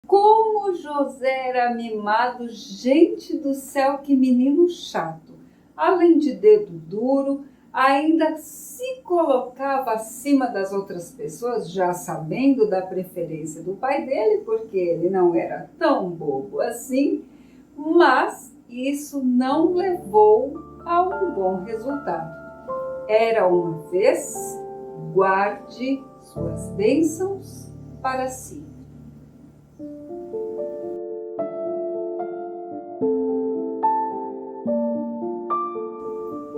Como José era mimado, gente do céu, que menino chato. Além de dedo duro, ainda se colocava acima das outras pessoas, já sabendo da preferência do pai dele, porque ele não era tão bobo assim, mas isso não levou a um bom resultado. Era uma vez, guarde suas bênçãos para si.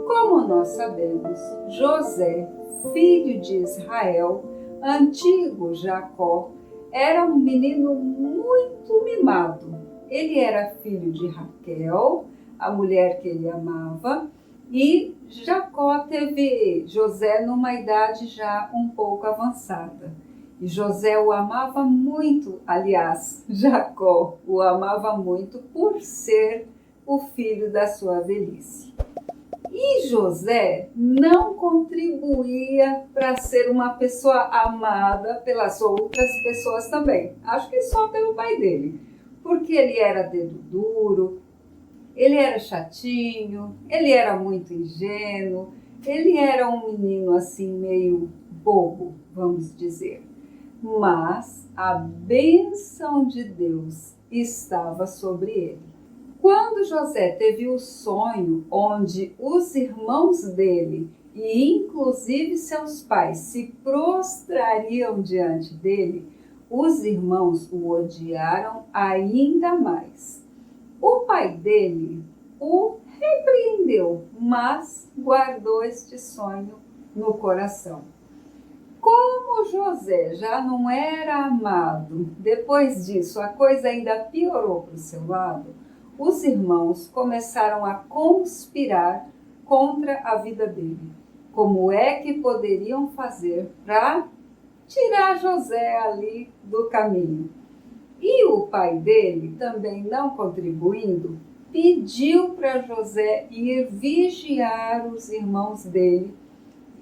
Como nós sabemos, José, filho de Israel, antigo Jacó, era um menino muito mimado. Ele era filho de Raquel, a mulher que ele amava, e Jacó teve José numa idade já um pouco avançada. E José o amava muito, aliás, Jacó o amava muito por ser o filho da sua velhice. E José não contribuía para ser uma pessoa amada pelas outras pessoas também. Acho que só pelo pai dele. Porque ele era dedo duro, ele era chatinho, ele era muito ingênuo, ele era um menino assim meio bobo, vamos dizer. Mas a bênção de Deus estava sobre ele. Quando José teve o sonho onde os irmãos dele, e inclusive seus pais, se prostrariam diante dele, os irmãos o odiaram ainda mais. O pai dele o repreendeu, mas guardou este sonho no coração. Como José já não era amado, depois disso a coisa ainda piorou para o seu lado. Os irmãos começaram a conspirar contra a vida dele. Como é que poderiam fazer para tirar José ali do caminho? E o pai dele, também não contribuindo, pediu para José ir vigiar os irmãos dele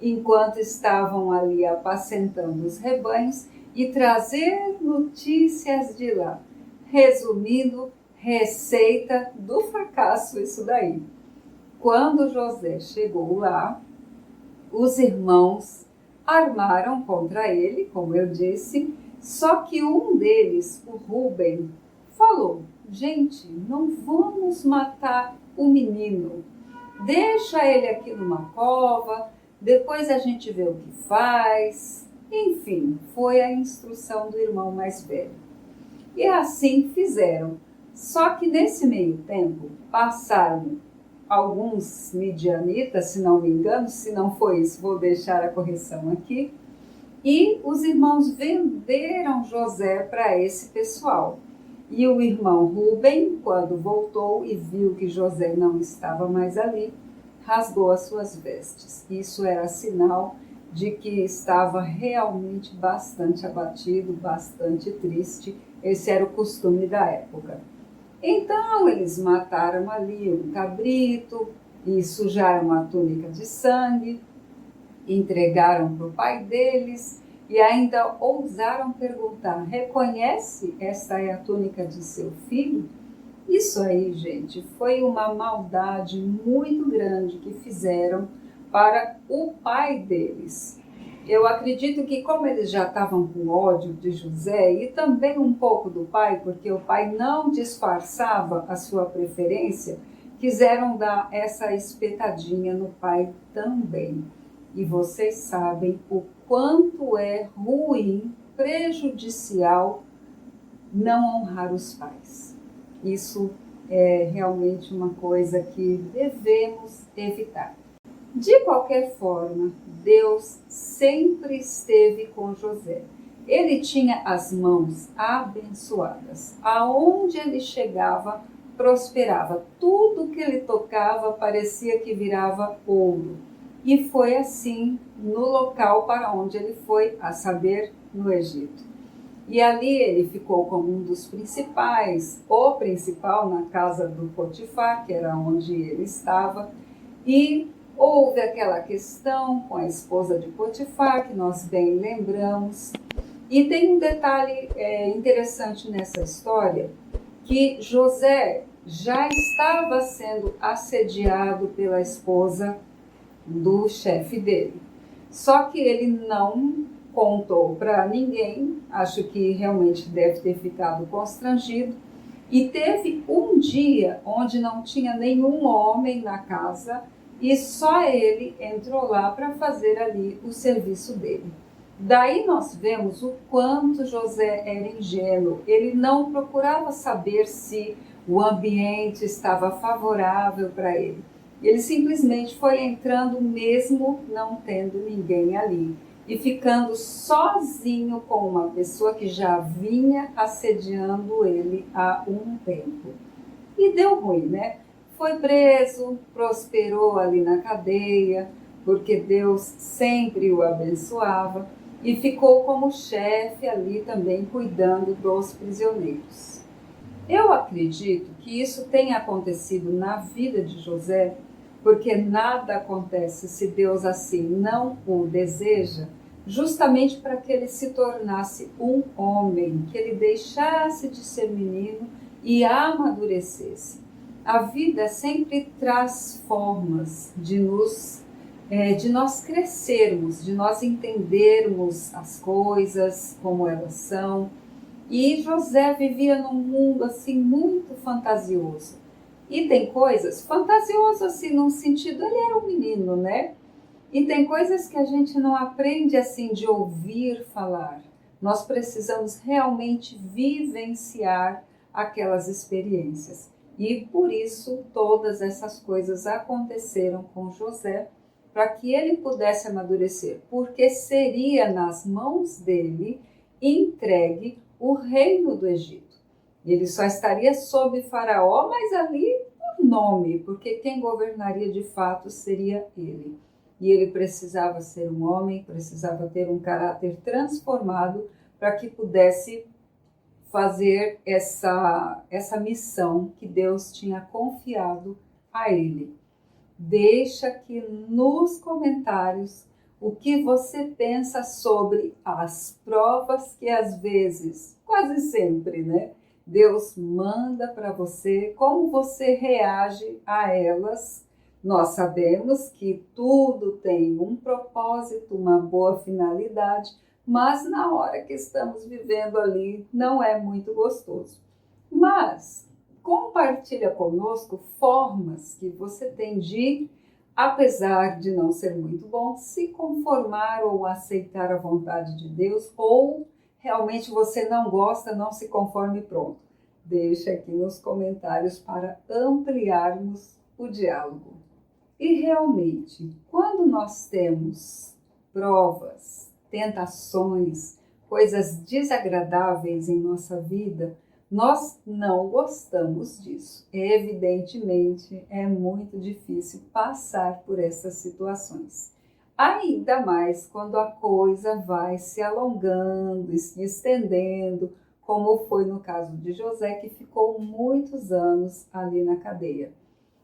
enquanto estavam ali apacentando os rebanhos e trazer notícias de lá. Resumindo, receita do fracasso isso daí. Quando José chegou lá, os irmãos armaram contra ele, como eu disse, só que um deles, o Rúben, falou: gente, não vamos matar o menino, deixa ele aqui numa cova, depois a gente vê o que faz. Enfim, foi a instrução do irmão mais velho. E assim fizeram. Só que nesse meio tempo passaram alguns midianitas, se não me engano, se não foi isso, vou deixar a correção aqui, e os irmãos venderam José para esse pessoal. E o irmão Rúben, quando voltou e viu que José não estava mais ali, rasgou as suas vestes. Isso era sinal de que estava realmente bastante abatido, bastante triste. Esse era o costume da época. Então eles mataram ali um cabrito e sujaram a túnica de sangue, entregaram para o pai deles e ainda ousaram perguntar: reconhece, esta é a túnica de seu filho? Isso aí, gente, foi uma maldade muito grande que fizeram para o pai deles. Eu acredito que como eles já estavam com ódio de José e também um pouco do pai, porque o pai não disfarçava a sua preferência, quiseram dar essa espetadinha no pai também. E vocês sabem o quanto é ruim, prejudicial não honrar os pais. Isso é realmente uma coisa que devemos evitar. De qualquer forma, Deus sempre esteve com José. Ele tinha as mãos abençoadas. Aonde ele chegava, prosperava. Tudo que ele tocava parecia que virava ouro. E foi assim no local para onde ele foi, a saber, no Egito. E ali ele ficou como um dos principais, o principal na casa do Potifar, que era onde ele estava. E houve aquela questão com a esposa de Potifar, que nós bem lembramos. E tem um detalhe interessante nessa história, que José já estava sendo assediado pela esposa do chefe dele. Só que ele não contou para ninguém, acho que realmente deve ter ficado constrangido. E teve um dia onde não tinha nenhum homem na casa e só ele entrou lá para fazer ali o serviço dele. Daí nós vemos o quanto José era ingênuo. Ele não procurava saber se o ambiente estava favorável para ele. Ele simplesmente foi entrando mesmo não tendo ninguém ali e ficando sozinho com uma pessoa que já vinha assediando ele há um tempo. E deu ruim, né? Foi preso, prosperou ali na cadeia, porque Deus sempre o abençoava, e ficou como chefe ali também cuidando dos prisioneiros. Eu acredito que isso tenha acontecido na vida de José, porque nada acontece se Deus assim não o deseja, justamente para que ele se tornasse um homem, que ele deixasse de ser menino e amadurecesse. A vida sempre traz formas de nós crescermos, de nós entendermos as coisas como elas são. E José vivia num mundo assim muito fantasioso. E tem coisas, fantasioso assim num sentido, ele era um menino, né? E tem coisas que a gente não aprende assim de ouvir falar. Nós precisamos realmente vivenciar aquelas experiências. E por isso todas essas coisas aconteceram com José, para que ele pudesse amadurecer, porque seria nas mãos dele entregue o reino do Egito. Ele só estaria sob Faraó, mas ali por nome, porque quem governaria de fato seria ele. E ele precisava ser um homem, precisava ter um caráter transformado para que pudesse fazer essa missão que Deus tinha confiado a ele. Deixa aqui nos comentários o que você pensa sobre as provas que às vezes, quase sempre, né? Deus manda para você, como você reage a elas. Nós sabemos que tudo tem um propósito, uma boa finalidade, mas na hora que estamos vivendo ali não é muito gostoso. Mas compartilha conosco formas que você tem de, apesar de não ser muito bom, se conformar ou aceitar a vontade de Deus, ou realmente você não gosta, não se conforme e pronto. Deixa aqui nos comentários para ampliarmos o diálogo. E realmente, quando nós temos provas, tentações, coisas desagradáveis em nossa vida, nós não gostamos disso. Evidentemente, é muito difícil passar por essas situações. Ainda mais quando a coisa vai se alongando e se estendendo, como foi no caso de José, que ficou muitos anos ali na cadeia.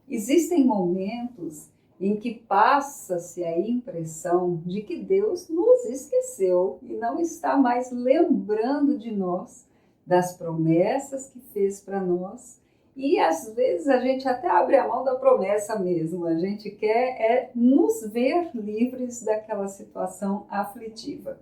Existem momentos em que passa-se a impressão de que Deus nos esqueceu e não está mais lembrando de nós, das promessas que fez para nós. E às vezes a gente até abre a mão da promessa mesmo, a gente quer nos ver livres daquela situação aflitiva.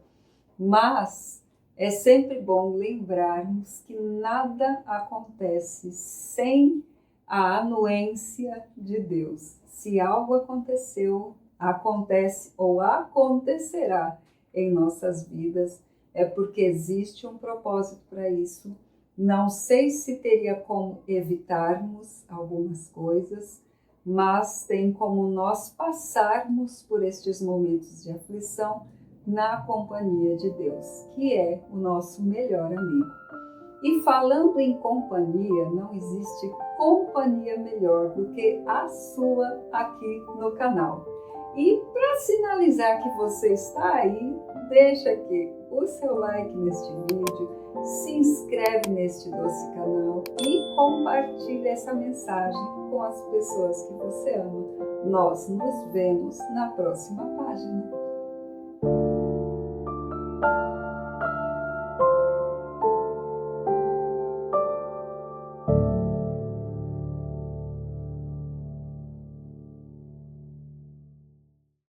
Mas é sempre bom lembrarmos que nada acontece sem a anuência de Deus. Se algo aconteceu, acontece ou acontecerá em nossas vidas, é porque existe um propósito para isso. Não sei se teria como evitarmos algumas coisas, mas tem como nós passarmos por estes momentos de aflição na companhia de Deus, que é o nosso melhor amigo. E falando em companhia, não existe companhia melhor do que a sua aqui no canal. E para sinalizar que você está aí, deixa aqui o seu like neste vídeo, se inscreve neste doce canal e compartilha essa mensagem com as pessoas que você ama. Nós nos vemos na próxima página.